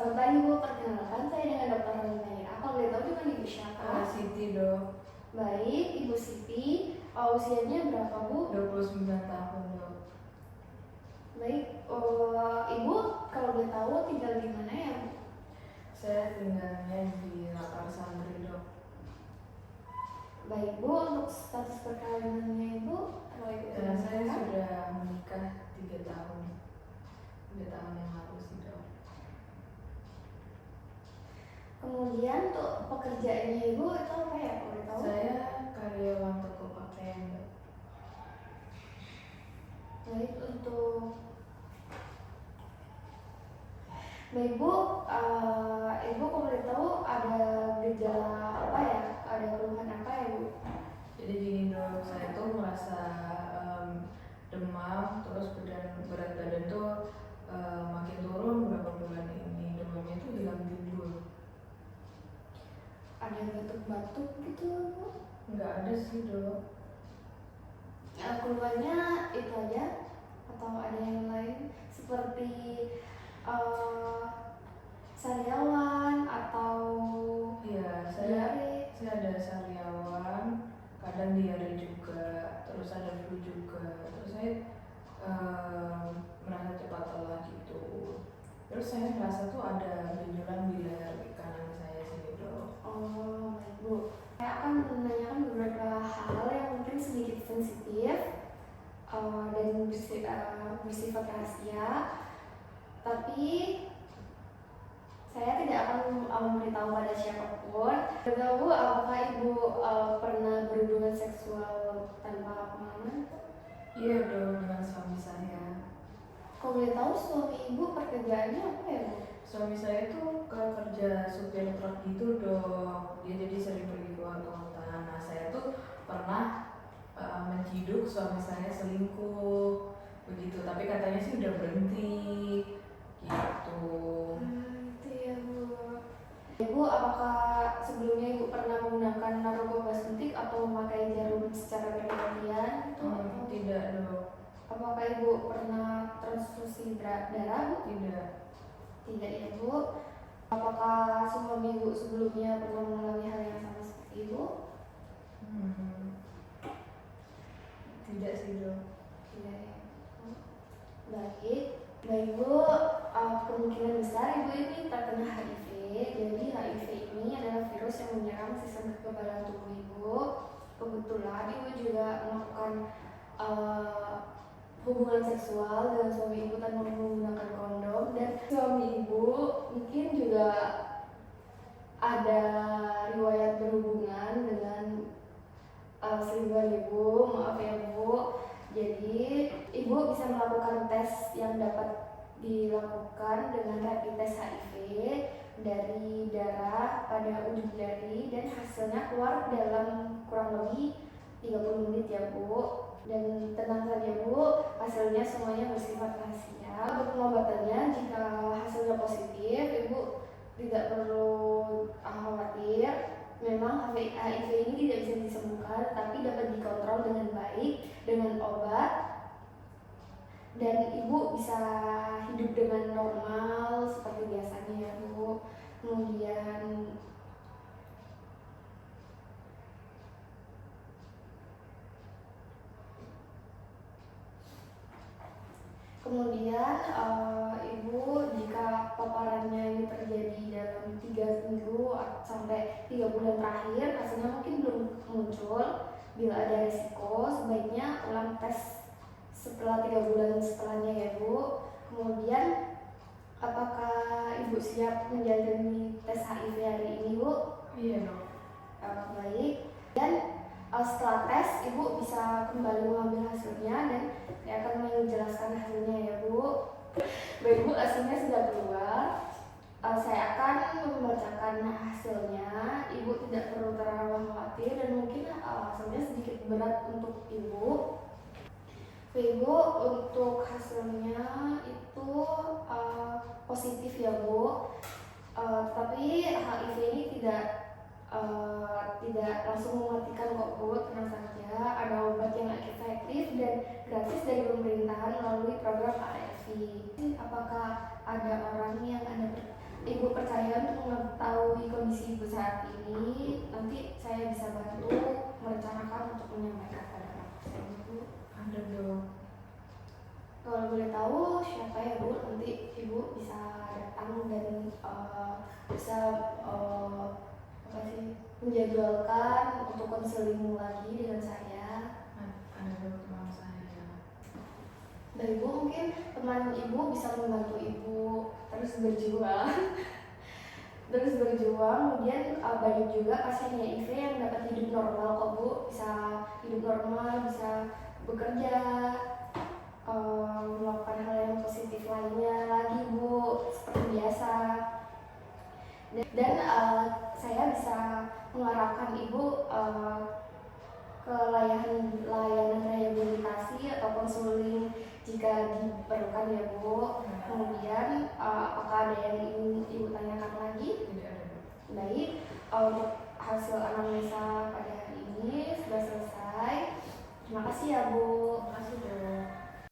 Selamat pagi Bu, perkenalkan saya dengan Dr. Naira. Kalau boleh tahu dengan Ibu siapa? Siti dong. Baik, Ibu Siti. Usianya berapa Bu? 29 tahun dong. Baik, Ibu kalau boleh tahu tinggal di mana ya Bu? Saya tinggalnya di Lapar Santri dong. Baik Bu, untuk status perkawinannya Ibu? Saya sudah menikah 3 tahun. 3 tahun yang lalu sih dong. Kemudian untuk pekerjaannya Ibu itu apa ya? Kalau boleh tahu? Saya karyawan toko pakaian dong. Baik, Baik Bu, Ibu kalau boleh tahu ada gejala apa ya? Ada keluhan apa ya Bu? Jadi gini dong, saya tuh merasa demam, terus berat badan tuh makin turun beberapa bulan ini. Demamnya tuh hilang timbul. Ada batuk-batuk gitu Bu? Nggak ada sih dong. Keluhannya itu aja atau ada yang lain seperti sariawan atau Iya, diare? saya ada sariawan, kadang diare juga, terus ada flu juga, terus saya merasa cepat lelah gitu. Terus saya merasa tuh ada benjolan di leher kanan saya sini dong. Oh baik Bu, saya akan menanyakan beberapa hal yang mungkin sedikit sensitif dan bersifat rahasia, tapi saya tidak akan memberitahu pada siapapun. Tahu Bu, apakah Ibu pernah berhubungan seksual tanpa pengalaman? Iya dong, dengan suami saya. Kalau boleh tahu suami Ibu pekerjaannya apa ya Bu? Suami saya tuh kerja supir truk gitu dong. Dia jadi sering pergi keluar kota. Nah, saya tuh pernah menciduk suami saya selingkuh begitu, tapi katanya sih udah berhenti gitu. Itu ya Bu. Ibu, apakah sebelumnya Ibu pernah menggunakan narkoba suntik atau memakai jarum secara berlebihan? Tidak dong. Apakah Ibu pernah transfusi darah Bu? Tidak. Tidak ya Bu. Apakah suami Ibu sebelumnya pernah mengalami hal yang sama seperti Ibu? Tidak sih dong. Tidak ya. Baik. Baik Bu, kemungkinan besar Ibu ini terkena HIV. Jadi HIV ini adalah virus yang menyerang sistem kekebalan tubuh Ibu. Kebetulan Ibu juga melakukan hubungan seksual dengan suami Ibu tanpa menggunakan kondom, dan suami Ibu mungkin juga ada riwayat berhubungan dengan selingkuhan Ibu. Maaf ya Bu. Jadi Ibu bisa melakukan tes yang dapat dilakukan dengan rapid test HIV dari darah pada ujung jari, dan hasilnya keluar dalam kurang lebih 30 menit ya Bu. Dan tenang saja Bu, hasilnya semuanya bersifat rahasia. Untuk pengobatannya, jika hasilnya positif, Ibu tidak perlu khawatir. Memang HIV ini tidak bisa disembuhkan, tapi dapat dikontrol dengan baik dengan obat, dan Ibu bisa hidup dengan normal seperti biasanya ya Bu. Kemudian Ibu, jika paparannya ini terjadi dalam 3 minggu sampai 3 bulan terakhir, hasilnya mungkin belum muncul. Bila ada risiko, sebaiknya ulang tes setelah 3 bulan setelahnya ya Bu. Kemudian, apakah Ibu siap menjalani tes HIV hari ini Bu? Iya dong. Baik. Dan setelah tes, Ibu bisa kembali mengambil hasilnya dan saya akan menjelaskan hasilnya ya Bu. Baik Bu, hasilnya sudah keluar. Saya akan membacakan hasilnya. Ibu tidak perlu terlalu khawatir, dan mungkin hasilnya sedikit berat untuk Ibu. Ibu, untuk hasilnya itu positif ya Bu. Tapi HIV ini tidak langsung mematikan kok Bu, tenang saja. Ada obat yang efektif dan gratis dari pemerintahan melalui program ARV. Apakah ada orang yang Ibu kondisi ibu saat ini, nanti saya bisa bantu merencanakan untuk menyampaikan pada anak saya, Bu. Ada dong. Kalau boleh tahu siapa ya, Bu? Nanti ibu bisa datang dan bisa apa sih, menjadwalkan untuk konseling lagi dengan saya. Ada dong teman saya. Dan ibu mungkin teman ibu bisa membantu ibu terus berjuang. Terus berjuang, kemudian banyak juga pasiennya IV yang dapat hidup normal kok, Bu. Bisa hidup normal, bisa bekerja, melakukan hal yang positif lainnya lagi, Bu, seperti biasa. Dan saya bisa mengarahkan ibu ke layanan rehabilitasi atau konseling jika diperlukan ya, Bu. Kemudian apakah ada yang ingin ibu tanyakan lagi? Tidak ada dong. Baik, untuk hasil anamnesa pada hari ini sudah selesai. Terima kasih ya, Bu. Terima kasih dong.